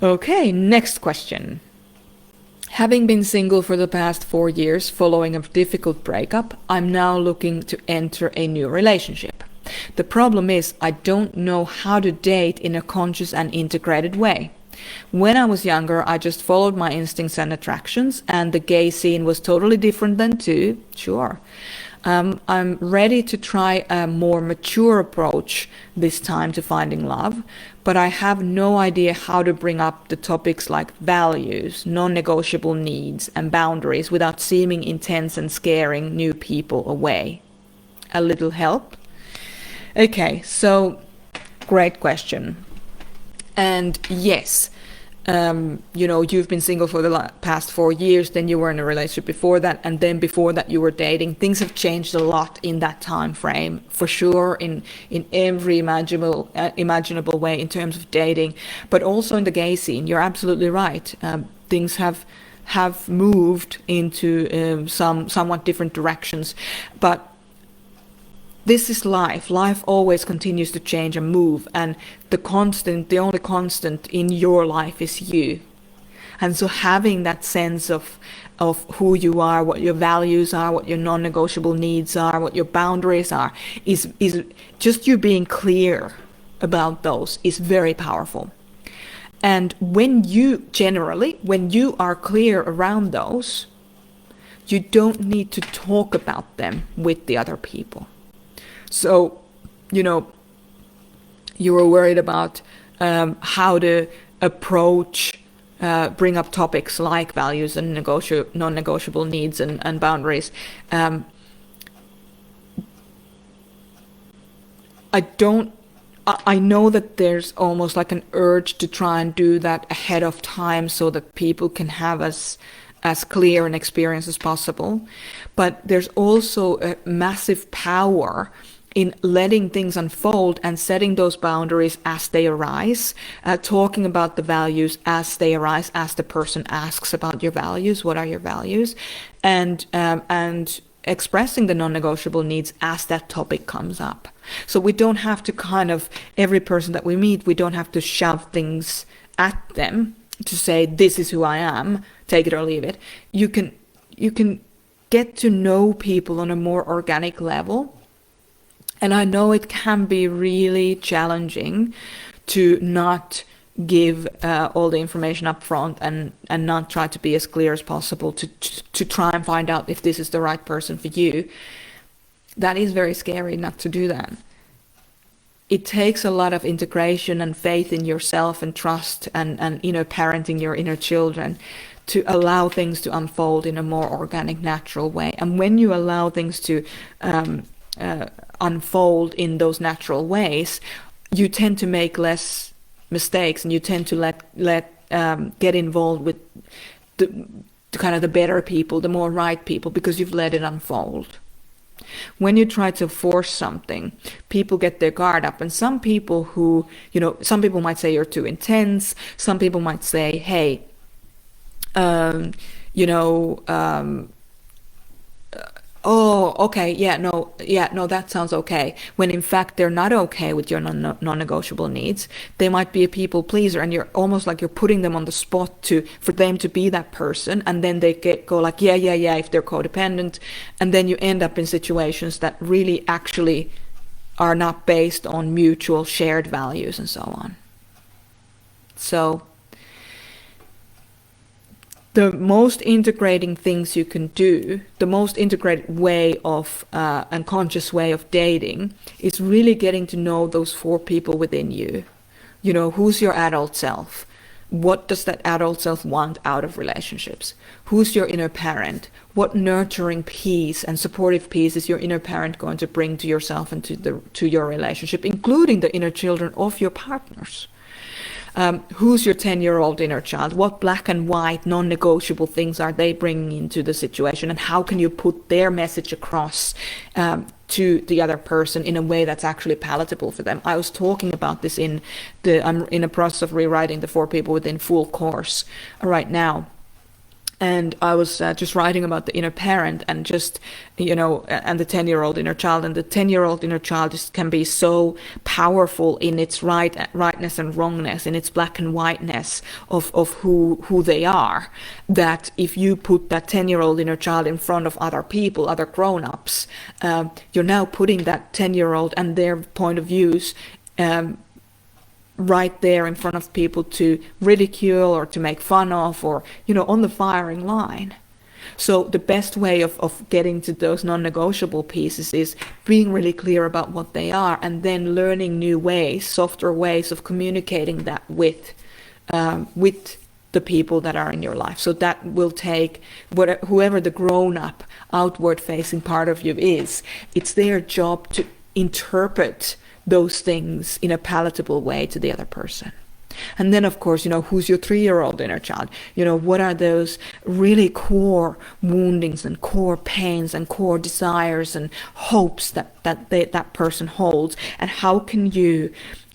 Okay, next question. Having been single for the past 4 years following a difficult breakup, I'm now looking to enter a new relationship. The problem is I don't know how to date in a conscious and integrated way. When I was younger, I just followed my instincts and attractions, and the gay scene was totally different then too, sure. I'm ready to try a more mature approach this time to finding love, but I have no idea how to bring up the topics like values, non-negotiable needs, and boundaries without seeming intense and scaring new people away. A little help? Okay, so great question. And yes, you've been single for the past 4 years, then you were in a relationship before that, and then before that you were dating. Things have changed a lot in that time frame, for sure, in every imaginable way in terms of dating, but also in the gay scene. You're absolutely right. Things have moved into somewhat different directions, but this is life. Life always continues to change and move, and the only constant in your life is you. And so having that sense of who you are, what your values are, what your non-negotiable needs are, what your boundaries are, is just you being clear about those is very powerful. And when you are clear around those, you don't need to talk about them with the other people. So, you were worried about how to bring up topics like values and non-negotiable needs and boundaries. I know that there's almost like an urge to try and do that ahead of time so that people can have as clear an experience as possible. But there's also a massive power in letting things unfold and setting those boundaries as they arise, talking about the values as they arise, as the person asks about your values, what are your values, and expressing the non-negotiable needs as that topic comes up. So we don't have to every person that we meet, we don't have to shove things at them to say, this is who I am, take it or leave it. You can get to know people on a more organic level. And I know it can be really challenging to not give all the information up front and not try to be as clear as possible to try and find out if this is the right person for you. That is very scary not to do that. It takes a lot of integration and faith in yourself and trust and parenting your inner children to allow things to unfold in a more organic, natural way. And when you allow things to unfold in those natural ways, you tend to make less mistakes, and you tend to get involved with the better people, the more right people, because you've let it unfold. When you try to force something, people get their guard up, and some people might say you're too intense. Some people might say, hey, oh, okay, no, that sounds okay. When in fact they're not okay with your non-negotiable needs. They might be a people pleaser, and you're almost like you're putting them on the spot for them to be that person, and then they go like, yeah, if they're codependent, and then you end up in situations that really actually are not based on mutual shared values and so on. So the most integrating things you can do, the most integrated way of and conscious way of dating is really getting to know those four people within you. Who's your adult self? What does that adult self want out of relationships? Who's your inner parent? What nurturing piece and supportive piece is your inner parent going to bring to yourself and to your relationship, including the inner children of your partners? Who's your 10-year-old inner child? What black and white non-negotiable things are they bringing into the situation, and how can you put their message across to the other person in a way that's actually palatable for them? I was talking about this I'm in a process of rewriting the 4 People Within full course right now. And I was just writing about the inner parent and just, and the 10-year-old inner child. And the 10-year-old inner child just can be so powerful in its rightness and wrongness, in its black and whiteness of who they are, that if you put that 10-year-old inner child in front of other people, other grown-ups, you're now putting that 10-year-old and their point of views right there in front of people to ridicule or to make fun of, or on the firing line. So the best way of getting to those non-negotiable pieces is being really clear about what they are, and then learning new ways, softer ways of communicating that with the people that are in your life. So that will take whoever the grown-up outward-facing part of you is, it's their job to interpret those things in a palatable way to the other person. And then, of course, who's your 3-year-old inner child? What are those really core woundings and core pains and core desires and hopes that person holds? And how can you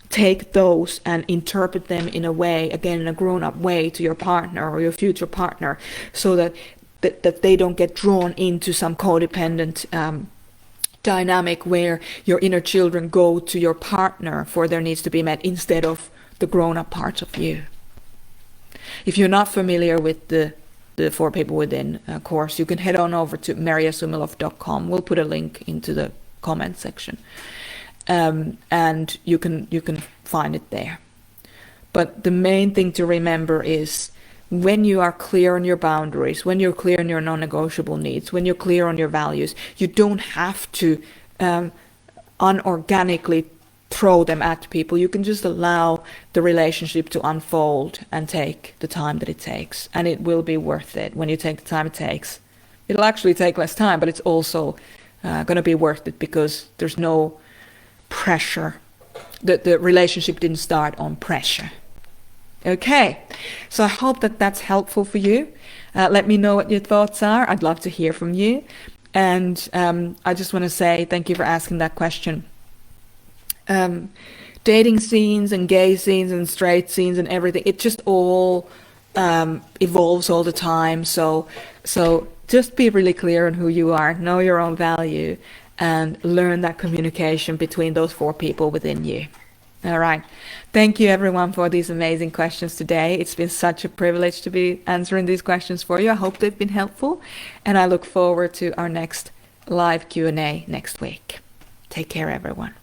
take those and interpret them in a way, again, in a grown-up way, to your partner or your future partner, so that they don't get drawn into some codependent dynamic where your inner children go to your partner for their needs to be met instead of the grown-up parts of you. If you're not familiar with the 4 People Within course, you can head on over to merjasumiloff.com. We'll put a link into the comment section, and you can find it there. But the main thing to remember is, when you are clear on your boundaries, when you're clear on your non-negotiable needs, when you're clear on your values, you don't have to unorganically throw them at people. You can just allow the relationship to unfold and take the time that it takes. And it will be worth it when you take the time it takes. It'll actually take less time, but it's also going to be worth it because there's no pressure. The relationship didn't start on pressure. Okay, so I hope that that's helpful for you. Let me know what your thoughts are. I'd love to hear from you. And I just want to say thank you for asking that question. Dating scenes and gay scenes and straight scenes and everything, it just all evolves all the time. So just be really clear on who you are, know your own value, and learn that communication between those 4 people within you. All right. Thank you, everyone, for these amazing questions today. It's been such a privilege to be answering these questions for you. I hope they've been helpful, and I look forward to our next live Q&A next week. Take care, everyone.